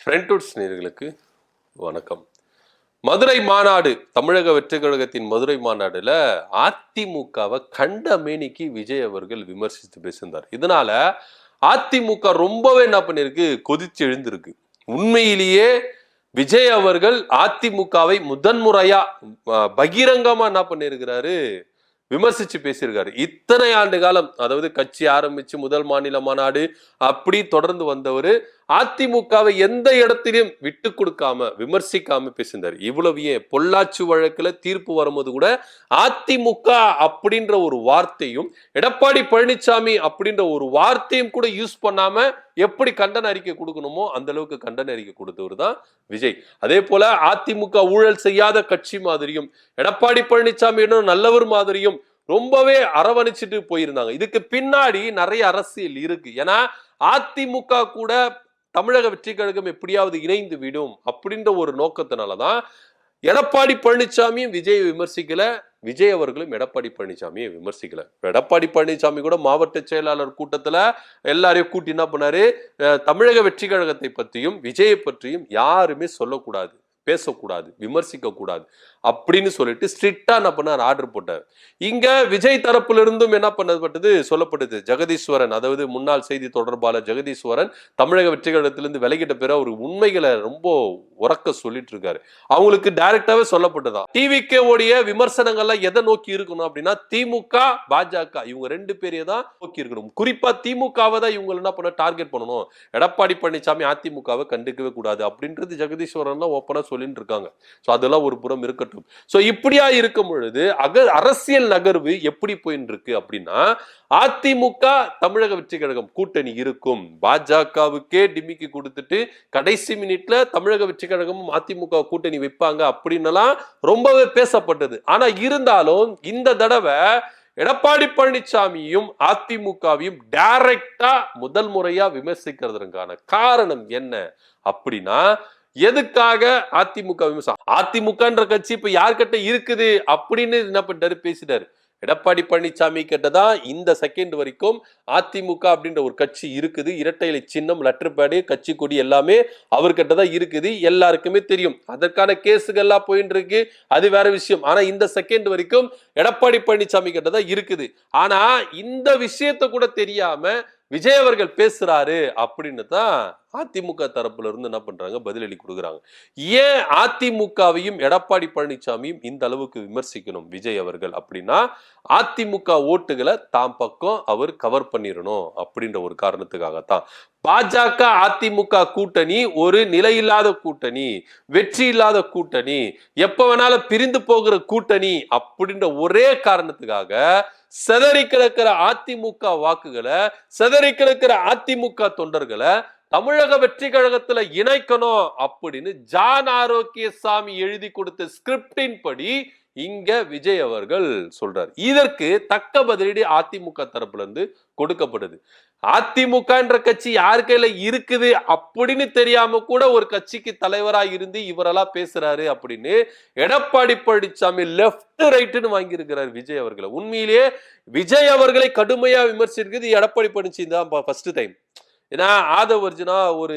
ஃப்ரெண்ட்வுட்ஸ் நேயர்களுக்கு வணக்கம். மதுரை மாநாடு, தமிழக வெற்றி கழகத்தின் மதுரை மாநாடுல அதிமுகவை கண்ட மேனிக்கு விஜய் அவர்கள் விமர்சித்து பேசியிருந்தார். இதனால அதிமுக ரொம்பவே என்ன பண்ணிருக்கு, கொதிச்சு எழுந்திருக்கு. உண்மையிலேயே விஜய் அவர்கள் அதிமுகவை முதன்முறையா பகிரங்கமா என்ன பண்ணிருக்கிறாரு, விமர்சிச்சு பேசியிருக்காரு. இத்தனை ஆண்டு காலம், அதாவது கட்சி ஆரம்பிச்சு முதல் மாநில மாநாடு அப்படி தொடர்ந்து வந்தவர் அதிமுகவை எந்த இடத்திலும் விட்டு கொடுக்காம விமர்சிக்காம பேசியிருந்தார். இவ்வளவு ஏன், பொள்ளாச்சி வழக்குல தீர்ப்பு வரும்போது கூட அதிமுக அப்படின்ற ஒரு வார்த்தையும் எடப்பாடி பழனிசாமி அப்படின்ற ஒரு வார்த்தையும் கூட யூஸ் பண்ணாம எப்படி கண்டன அறிக்கை கொடுக்கணுமோ அந்த அளவுக்கு கண்டன அறிக்கை கொடுத்தவர் தான் விஜய். அதே போல அதிமுக ஊழல் செய்யாத கட்சி மாதிரியும் எடப்பாடி பழனிசாமி நல்லவர் மாதிரியும் ரொம்பவே அரவணைச்சிட்டு போயிருந்தாங்க. இதுக்கு பின்னாடி நிறைய அரசியல் இருக்கு. ஏன்னா அதிமுக கூட தமிழக வெற்றி கழகம் எப்படியாவது இணைந்து விடும் அப்படின்ற ஒரு நோக்கத்தினாலதான் எடப்பாடி பழனிசாமியும் விஜய் விமர்சிக்கல, விஜய் அவர்களும் எடப்பாடி பழனிசாமியை விமர்சிக்கல. எடப்பாடி பழனிசாமி கூட மாவட்ட செயலாளர் கூட்டத்துல எல்லாரையும் கூட்டி என்ன பண்ணாரு, தமிழக வெற்றி கழகத்தை பற்றியும் விஜயை பற்றியும் யாருமே சொல்லக்கூடாது, பேசக்கூடாது, விமர்சிக்க கூடாது அப்படின்னு சொல்லிட்டு ஸ்ட்ரிக்டா என்ன பண்ணார், ஆர்டர் போட்டார். இங்க விஜய் தரப்புல இருந்தும் என்ன பண்ணப்பட்டது, சொல்லப்பட்டது. ஜெகதீஸ்வரன், அதாவது முன்னாள் செய்தி தொடர்பாளர் ஜெகதீஸ்வரன் தமிழக வெற்றி கழகத்திலிருந்து விலகிட்ட பிறகு அவர் உண்மைகளை ரொம்ப உறக்க சொல்லிட்டு இருக்காரு. அவங்களுக்கு டைரக்டாவே சொல்லப்பட்டதான். டிவிக்கே ஓடிய விமர்சனங்கள்லாம் எதை நோக்கி இருக்கணும் அப்படின்னா, திமுக பாஜக இவங்க ரெண்டு பேரையே தான் நோக்கி இருக்கணும். குறிப்பா திமுகவை தான் இவங்க என்ன பண்ண டார்கெட் பண்ணணும். எடப்பாடி பழனிசாமி அதிமுகவை கண்டுக்கவே கூடாது அப்படின்றது ஜெகதீஸ்வரன் தான் ஓப்பனா சொல்லிட்டு இருக்காங்க. சோ அதெல்லாம் ஒரு புறம் இருக்கட்டும். சோ இப்படியா இருக்கும் பொழுது அரசியல் நகர்வு எப்படி போயின்னு இருக்கு அப்படின்னா, அதிமுக தமிழக வெற்றி கழகம் கூட்டணி இருக்கும், பாஜகவுக்கே டிமிக்கி கொடுத்துட்டு கடைசி மினிட்ல தமிழக வெற்றி கழகமும் அதிமுக கூட்டணி வைப்பாங்க அப்படின்னு ரொம்பவே பேசப்பட்டது. ஆனா இருந்தாலும் இந்த தடவை எடப்பாடி பழனிசாமியும் அதிமுகவையும் டைரக்டா முதல் முறையா விமர்சிக்கிறதுக்கான காரணம் என்ன அப்படின்னா, எதுக்காக அதிமுக விமர்சனம், அதிமுகன்ற கட்சி இப்ப யார்கிட்ட இருக்குது அப்படின்னு என்ன பண்ணிட்டாரு, பேசிட்டாரு. எடப்பாடி பழனிசாமி கிட்டதான் இந்த செகண்ட் வரைக்கும் அதிமுக அப்படின்ற ஒரு கட்சி இருக்குது. இரட்டை இலை சின்னம், லெட்டர் பேடு, கட்சி கொடி எல்லாமே அவர்கிட்ட தான் இருக்குது. எல்லாருக்குமே தெரியும். அதற்கான கேஸுகள்லாம் போயிட்டு இருக்கு, அது வேற விஷயம். ஆனா இந்த செகண்ட் வரைக்கும் எடப்பாடி பழனிசாமி கிட்ட தான் இருக்குது. ஆனா இந்த விஷயத்த கூட தெரியாம விஜய் அவர்கள் பேசுறாரு அப்படின்னு தான் அதிமுக தரப்புல இருந்து என்ன பண்றாங்க, பதிலடி கொடுக்குறாங்க. ஏன் அதிமுகவையும் எடப்பாடி பழனிசாமியும் இந்த அளவுக்கு விமர்சிக்கணும் விஜய் அவர்கள் அப்படின்னா, அதிமுக ஓட்டுகளை தாம் பக்கம் அவர் கவர் பண்ணிடணும் அப்படின்ற ஒரு காரணத்துக்காகத்தான். பாஜக அதிமுக கூட்டணி ஒரு நிலையில்லாத கூட்டணி, வெற்றி இல்லாத கூட்டணி, எப்ப வேணாலும் பிரிந்து போகிற கூட்டணி அப்படின்ற ஒரே காரணத்துக்காக சிதறி கிடக்கிற அதிமுக வாக்குகளை, சிதறி கிடக்கிற அதிமுக தொண்டர்களை தமிழக வெற்றி கழகத்துல இணைக்கணும் அப்படின்னு ஜான் ஆரோக்கியசாமி எழுதி கொடுத்த ஸ்கிரிப்டின் படி இங்க விஜய் அவர்கள் சொல்றாரு. இதற்கு தக்க பதிலடி அதிமுக தரப்புல இருந்து கொடுக்கப்படுது. அதிமுக என்ற கட்சி யார் கையில இருக்குது அப்படின்னு தெரியாம கூட ஒரு கட்சிக்கு தலைவரா இருந்து இவரெல்லாம் பேசுறாரு அப்படின்னு எடப்பாடி பழனிசாமி லெப்ட் ரைட்னு வாங்கி இருக்கிறார் விஜய் அவர்களை. உண்மையிலேயே விஜய் அவர்களை கடுமையா விமர்சிக்கிறது எடப்பாடி பழனிசாமி தான் ஃபர்ஸ்ட் டைம். ஏன்னா ஆதவ் அர்ஜுனா ஒரு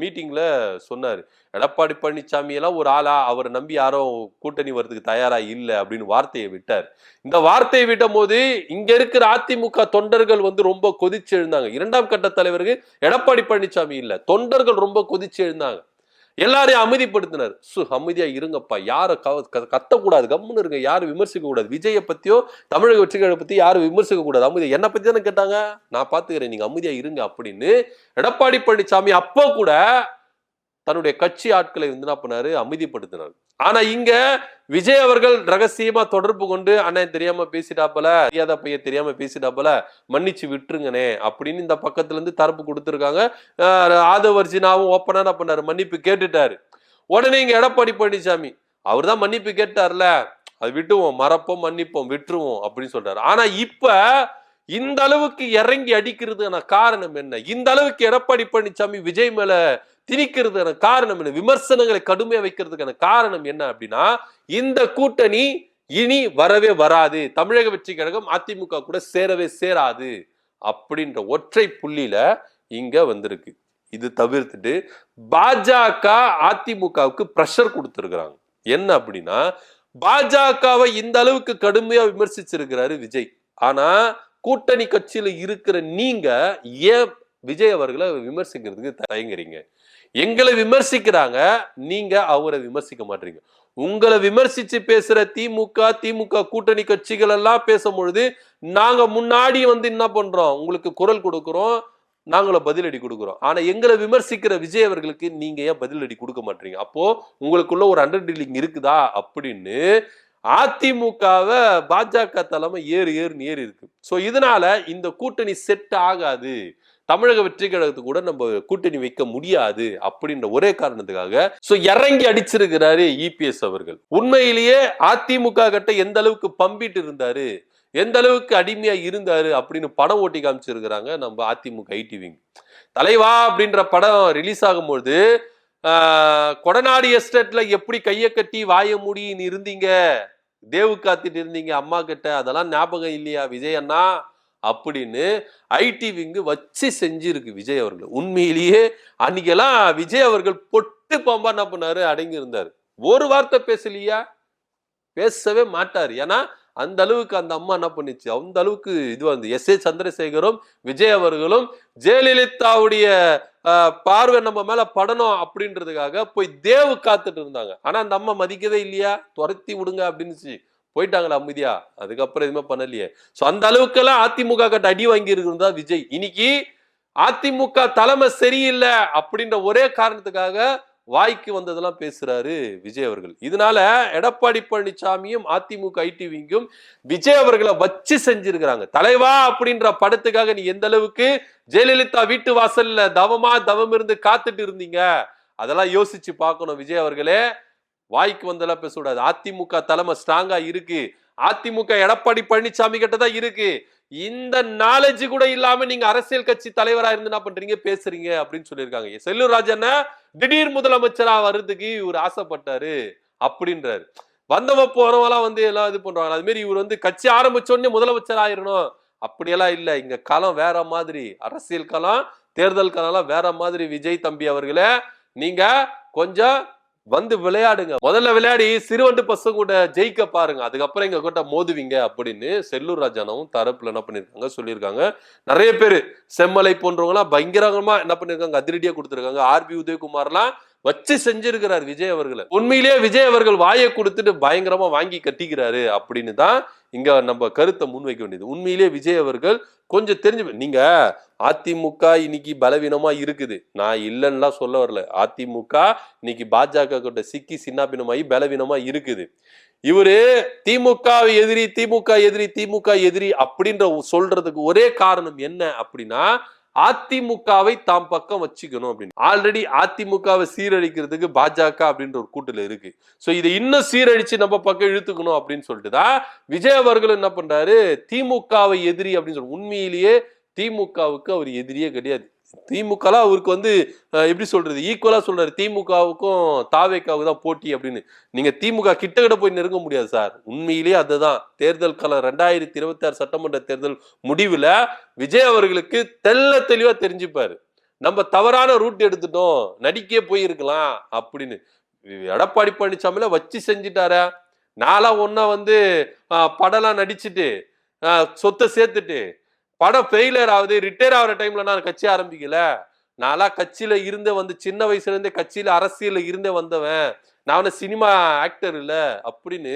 மீட்டிங்ல சொன்னாரு, எடப்பாடி பழனிசாமி எல்லாம் ஒரு ஆளா, அவரை நம்பி யாரும் கூட்டணி வர்றதுக்கு தயாரா இல்லை அப்படின்னு வார்த்தையை விட்டார். இந்த வார்த்தையை விட்ட போது இங்க இருக்கிற அதிமுக தொண்டர்கள் ரொம்ப கொதிச்சு எழுந்தாங்க. இரண்டாம் கட்ட தலைவருக்கு எடப்பாடி பழனிசாமி இல்ல, தொண்டர்கள் ரொம்ப கொதிச்சு எழுந்தாங்க. எல்லாரையும் அமைதிப்படுத்தினார். அமைதியா இருங்கப்பா, யார கத்தக்கூடாது, கம்முன்னு இருங்க, யாரும் விமர்சிக்க கூடாது, விஜயை பத்தியோ தமிழக வெற்றி கழகத்தை பத்தி யாரும் விமர்சிக்க கூடாது, அமைதியா, என்ன பத்தி தானே கேட்டாங்க, நான் பாத்துக்கிறேன், நீங்க அமைதியா இருங்க அப்படின்னு எடப்பாடி பழனிசாமி அப்போ கூட தன்னுடைய கட்சி ஆட்களை என்ன பண்ணாரு, அமைதிப்படுத்தினார். ஆனா இங்க விஜய் அவர்கள் ரகசியமா தொடர்பு கொண்டு, அண்ணன் தெரியாம பேசிட்டாப்பல, தெரியாத பையன் தெரியாம பேசிட்டாப்பல, மன்னிச்சு விட்டுருங்கனே அப்படின்னு இந்த பக்கத்துல இருந்து தரப்பு கொடுத்துருக்காங்க. ஆதவ் அர்ஜுனாவும் ஓப்பனா என்ன பண்ணாரு, மன்னிப்பு கேட்டுட்டாரு. உடனே இங்க எடப்பாடி பழனிசாமி அவர் தான் மன்னிப்பு கேட்டார்ல, அது விட்டுவோம், மறப்போம், மன்னிப்போம், விட்டுருவோம் அப்படின்னு சொல்றாரு. ஆனா இப்ப இந்த அளவுக்கு இறங்கி அடிக்கிறதுக்கான காரணம் என்ன, இந்த அளவுக்கு எடப்பாடி பழனிசாமி விஜய் மேல திணிக்கிறதுக்கான காரணம் என்ன, விமர்சனங்களை கடுமையா வைக்கிறதுக்கான காரணம் என்ன அப்படின்னா, இந்த கூட்டணி இனி வரவே வராது, தமிழக வெற்றி கழகம் அதிமுக கூட சேரவே சேராது அப்படின்ற ஒற்றை புள்ளியில இங்க வந்திருக்கு. இது தவிர்த்துட்டு பாஜக அதிமுகவுக்கு பிரஷர் கொடுத்திருக்கிறாங்க. என்ன அப்படின்னா, பாஜகவை இந்த அளவுக்கு கடுமையா விமர்சிச்சிருக்கிறாரு விஜய். ஆனா கூட்டணி கட்சியில இருக்கிற நீங்க ஏன் விஜய் அவர்களை விமர்சிக்கிறதுக்கு தயங்குறீங்க? எங்களை விமர்சிக்கிறாங்க, நீங்க அவரை விமர்சிக்க மாட்டீங்க. உங்களை விமர்சிச்சு பேசுற திமுக கூட்டணி கட்சிகள் எல்லாம் பேசும்பொழுது நாங்க முன்னாடி என்ன பண்றோம், உங்களுக்கு குரல் கொடுக்கிறோம், நாங்களும் பதிலடி கொடுக்கிறோம். ஆனா எங்களை விமர்சிக்கிற விஜய் அவர்களுக்கு நீங்க ஏன் பதிலடி கொடுக்க மாட்டீங்க? அப்போ உங்களுக்குள்ள ஒரு அண்டர்டீலிங் இருக்குதா அப்படின்னு அதிமுகவை பாஜக தலைமை ஏறி இருக்கு. சோ இதனால இந்த கூட்டணி செட் ஆகாது, தமிழக வெற்றி கழகத்துக்கு கூட நம்ம கூட்டணி வைக்க முடியாது அப்படின்ற ஒரே காரணத்துக்காக சோ இறங்கி அடிச்சிருக்கிறாரு இபிஎஸ் அவர்கள். உண்மையிலேயே அதிமுக கிட்ட எந்த அளவுக்கு பம்பிட்டு இருந்தாரு, எந்த அளவுக்கு அடிமையா இருந்தாரு அப்படின்னு படம் ஓட்டி காமிச்சிருக்கிறாங்க நம்ம அதிமுக ஐடிவிங். தலைவா அப்படின்ற படம் ரிலீஸ் ஆகும்போது கொடநாடு எஸ்டேட்ல எப்படி கைய கட்டி வாய மூடின்னு இருந்தீங்க, தேவு காத்துட்டு இருந்தீங்க அம்மா கிட்ட, அதெல்லாம் ஞாபகம் இல்லையா விஜய் அண்ணா அப்படின்னு ஐடிவிங்கு வச்சு செஞ்சிருக்கு விஜய் அவர்கள். உண்மையிலேயே அன்னைக்கெல்லாம் விஜய் அவர்கள் பொட்டு பாம்பா என்ன பண்ணாரு, அடங்கி இருந்தாரு. ஒரு வார்த்தை பேசலையா, பேசவே மாட்டாரு. ஏன்னா அந்த அளவுக்கு அந்த அம்மா என்ன பண்ணிச்சு, அந்த அளவுக்கு இது வந்து எஸ் ஏ சந்திரசேகரும் விஜய் அவர்களும் ஜெயலலிதாவுடைய பார்வை நம்ம மேல படணும் அப்படின்றதுக்காக போய் தேவு காத்துட்டு இருந்தாங்க. ஆனா அந்த அம்மா மதிக்கவே இல்லையா, துரத்தி விடுங்க அப்படின்னு போயிட்டாங்களா அமைதியா, அதுக்கப்புறம் எதுவுமே பண்ணலையே. சோ அந்த அளவுக்கு எல்லாம் அதிமுக கிட்ட அடி வாங்கி இருக்கிறதா விஜய். இன்னைக்கு அதிமுக தலைமை சரியில்லை அப்படின்ற ஒரே காரணத்துக்காக வாய்க்கு வந்ததெல்லாம் பேசுறாரு விஜய் அவர்கள். இதனால எடப்பாடி பழனிசாமியும் அதிமுக ஐடிவிங்கும் விஜய் அவர்களை வச்சு செஞ்சிருக்கிறாங்க. தலைவா அப்படின்ற படத்துக்காக நீ எந்த அளவுக்கு ஜெயலலிதா வீட்டு வாசல்ல தவம் இருந்து காத்துட்டு இருந்தீங்க, அதெல்லாம் யோசிச்சு பார்க்கணும் விஜய் அவர்களே. வாய்க்கு வந்தெல்லாம் பேசக்கூடாது. அதிமுக தலைமை ஸ்ட்ராங்கா இருக்கு, அதிமுக எடப்பாடி பழனிசாமி கிட்ட தான் இருக்கு. இந்த நாலேஜ் கூட இல்லாம நீங்க அரசியல் கட்சி தலைவரா இருந்து என்ன பண்றீங்க, பேசுறீங்க அப்படின்னு சொல்லியிருக்காங்க. செல்லூர் ராஜன் திடீர் முதலமைச்சரா வர்றதுக்கு இவர் ஆசைப்பட்டாரு அப்படின்றாரு. வந்தவ போறவெல்லாம் எல்லாம் இது பண்றாங்க. அது மாதிரி இவர் கட்சி ஆரம்பிச்சோடனே முதலமைச்சர் ஆயிரணும் அப்படியெல்லாம் இல்ல. இங்க களம் வேற மாதிரி, அரசியல் களம் தேர்தல் களம் வேற மாதிரி. விஜய் தம்பி அவர்களே, நீங்க கொஞ்சம் விளையாடுங்க. முதல்ல விளையாடி சிறுவண்டு பசங்க கூட ஜெயிக்க பாருங்க, அதுக்கப்புறம் எங்க கிட்ட மோதுவீங்க அப்படின்னு செல்லூர் ராஜாவும் தரப்புல என்ன பண்ணிருக்காங்க சொல்லியிருக்காங்க. நிறைய பேரு செம்மலை போன்றவங்க எல்லாம் பயங்கரமா என்ன பண்ணிருக்காங்க, அதிரடியா கொடுத்திருக்காங்க. ஆர்பி உதயகுமார்லாம் வச்சு செஞ்சிருக்கிறார் விஜய் அவர்களை. உண்மையிலேயே விஜய் அவர்கள் வாயை கொடுத்துட்டு பயங்கரமா வாங்கி கட்டிக்கிறாரு அப்படின்னு தான் இங்க நம்ம கருத்தை முன்வைக்க வேண்டியது. உண்மையிலேயே விஜய் அவர்கள் கொஞ்சம் தெரிஞ்சு, நீங்க அதிமுக இன்னைக்கு பலவீனமா இருக்குது, நான் இல்லைன்னா சொல்ல வரல. அதிமுக இன்னைக்கு பாஜக கிட்ட சிக்கி சின்னாபினமாயி பலவீனமா இருக்குது. இவரு திமுக எதிரி அப்படின்ற சொல்றதுக்கு ஒரே காரணம் என்ன அப்படின்னா, அதிமுகவை தாம் பக்கம் வச்சுக்கணும் அப்படின்னு. ஆல்ரெடி அதிமுகவை சீரழிக்கிறதுக்கு பாஜக அப்படின்ற ஒரு கூட்டுல இருக்கு. சோ இதை இன்னும் சீரழிச்சு நம்ம பக்கம் இழுத்துக்கணும் அப்படின்னு சொல்லிட்டுதான் விஜய் அவர்கள் என்ன பண்றாரு, திமுகவை எதிரி அப்படின்னு சொல்லி. உண்மையிலேயே திமுகவுக்கு அவர் எதிரியே கிடையாது. திமுக அவருக்கு எப்படி சொல்றது, ஈக்குவலா சொல்றாரு. திமுகவுக்கும் தாவேக்காவுக்கு தான் போட்டி அப்படின்னு. நீங்க திமுக கிட்ட போய் நெருங்க முடியாது சார். உண்மையிலேயே அதுதான் தேர்தல் காலம் 2026 சட்டமன்ற தேர்தல் முடிவுல விஜய் அவர்களுக்கு தெளிவா தெரிஞ்சுப்பாரு, நம்ம தவறான ரூட் எடுத்துட்டோம், நடிக்கே போயிருக்கலாம் அப்படின்னு. எடப்பாடி பழனிசாமில வச்சு செஞ்சுட்டாரா. நாளா படம்லாம் நடிச்சுட்டு சொத்தை சேர்த்துட்டு படம் ஃபெயிலியர் ஆகுது, ரிட்டையர் ஆகிற டைம்ல நான் கட்சி ஆரம்பிக்கல. நான்லா கட்சியில இருந்தே சின்ன வயசுல இருந்தே கட்சியில அரசியல இருந்தே வந்தவன், நான் சினிமா ஆக்டர் இல்ல அப்படின்னு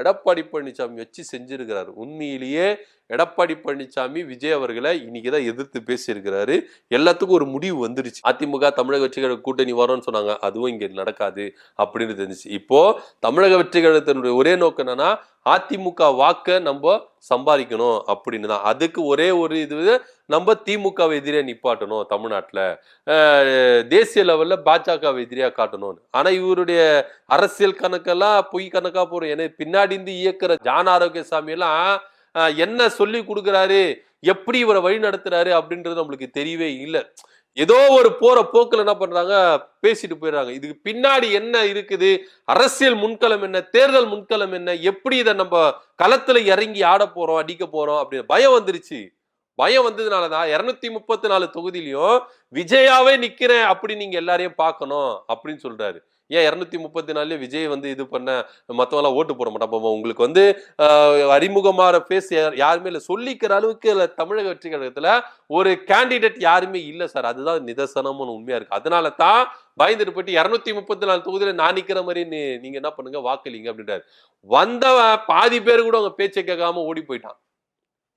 எடப்பாடி பழனிசாமி வச்சு செஞ்சிருக்கிறாரு. உண்மையிலேயே எடப்பாடி பழனிசாமி விஜய் அவர்களை இன்னைக்குதான் எதிர்த்து பேசியிருக்கிறாரு. எல்லாத்துக்கும் ஒரு முடிவு வந்துருச்சு. அதிமுக தமிழக வெற்றி கழக கூட்டணி வரும்னு சொன்னாங்க, அதுவும் இங்க நடக்காது அப்படின்னு தெரிஞ்சிச்சு. இப்போ தமிழக வெற்றி கழகத்தினுடைய ஒரே நோக்கம் என்னன்னா, அதிமுக வாக்க நம்ம சம்பாதிக்கணும் அப்படின்னு தான். அதுக்கு ஒரே ஒரு இது, நம்ம திமுக எதிரியா நிப்பாட்டணும், தமிழ்நாட்டுல தேசிய லெவல்ல பாஜக எதிரியா காட்டணும். ஆனா இவருடைய அரசியல் கணக்கெல்லாம் பொய் கணக்கா போறோம். ஏன்னா பின்னாடி இருந்து இயக்குற ஜான் ஆரோக்கியசாமி எல்லாம் என்ன சொல்லி கொடுக்குறாரு, எப்படி இவரை வழி நடத்துறாரு அப்படின்றது நம்மளுக்கு தெரியவே இல்லை. ஏதோ ஒரு போற போக்குல என்ன பண்றாங்க, பேசிட்டு போயிடுறாங்க. இதுக்கு பின்னாடி என்ன இருக்குது, அரசியல் முன்களம் என்ன, தேர்தல் முன்களம் என்ன, எப்படி இதை நம்ம களத்துல இறங்கி ஆட போறோம், அடிக்க போறோம் அப்படின்னு பயம் வந்துருச்சு. பயம் வந்ததுனாலதான் 234 தொகுதியிலையும் விஜயாவே நிக்கிறேன் அப்படி நீங்க எல்லாரையும் பார்க்கணும் அப்படின்னு சொல்றாரு. ஏன் 234 விஜய் வந்து இது பண்ண மத்தவெல்லாம் ஓட்டு போட மாட்டான்? உங்களுக்கு வந்து அறிமுகமான பேஸ் யாருமே இல்ல, சொல்லிக்கிற அளவுக்கு தமிழக வெற்றி கழகத்துல ஒரு கேண்டிடேட் யாருமே இல்ல சார். அதுதான் நிதர்சனமான உண்மையா இருக்கு. அதனால தான் பயந்துட்டு போயிட்டு 234 தொகுதியில நான் நிக்கிற மாதிரி நீங்க என்ன பண்ணுங்க, வாக்களிங்க அப்படின்றாரு. வந்தவன் பாதி பேர் கூட உங்க பேச்சை கேட்காம ஓடி போயிட்டான்.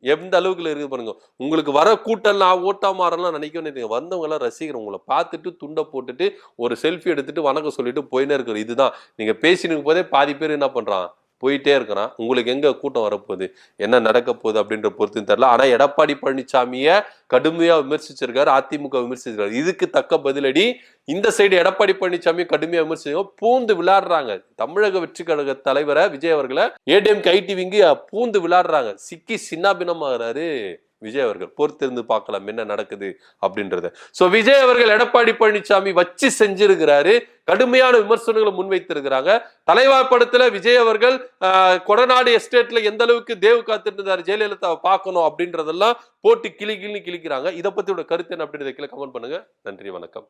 எந்த அளவுக்குல இருக்கு பாருங்க. உங்களுக்கு வர கூட்டம் நான் ஓட்டா மாறலாம் நினைக்கணும். வந்தவங்க எல்லாம் ரசிகர் உங்களை பார்த்துட்டு துண்டை போட்டுட்டு ஒரு செல்ஃபி எடுத்துட்டு வணக்கம் சொல்லிட்டு போயினே இருக்கிற. இதுதான் நீங்க பேசினுக்கு போதே பாதி பேர் என்ன பண்றான், போயிட்டே இருக்கிறான். உங்களுக்கு எங்க கூட்டம் வரப்போகுது, என்ன நடக்க போகுது அப்படின்ற பொறுத்து தெரியல. ஆனா எடப்பாடி பழனிசாமிய கடுமையா விமர்சிச்சிருக்காரு, அதிமுக விமர்சிச்சிருக்காரு. இதுக்கு தக்க பதிலடி இந்த சைடு எடப்பாடி பழனிசாமி கடுமையா விமர்சிச்சு பூந்து விளையாடுறாங்க. தமிழக வெற்றி கழக தலைவரை விஜய் அவர்களை ஏடிஎம்கே ஐடிவிங்க பூந்து விளையாடுறாங்க. சிக்கி சின்னாபின்னமாகிறாரு விஜய் அவர்கள். பொறுத்திருந்து பார்க்கலாம் என்ன நடக்குது அப்படின்றத. சோ விஜய் அவர்கள் எடப்பாடி பழனிசாமி வச்சு செஞ்சிருக்கிறாரு. கடுமையான விமர்சனங்களை முன்வைத்திருக்கிறாங்க. தலைவா படத்துல விஜய் அவர்கள் கொடநாடு எஸ்டேட்ல எந்த அளவுக்கு தேவ் காத்திருந்தாரு ஜெயலலிதாவை பார்க்கணும் அப்படின்றதெல்லாம் போட்டு கிளிக்கிறாங்க. இதை பத்தியோட கருத்து என்ன அப்படின்றத கீழே கமெண்ட் பண்ணுங்க. நன்றி, வணக்கம்.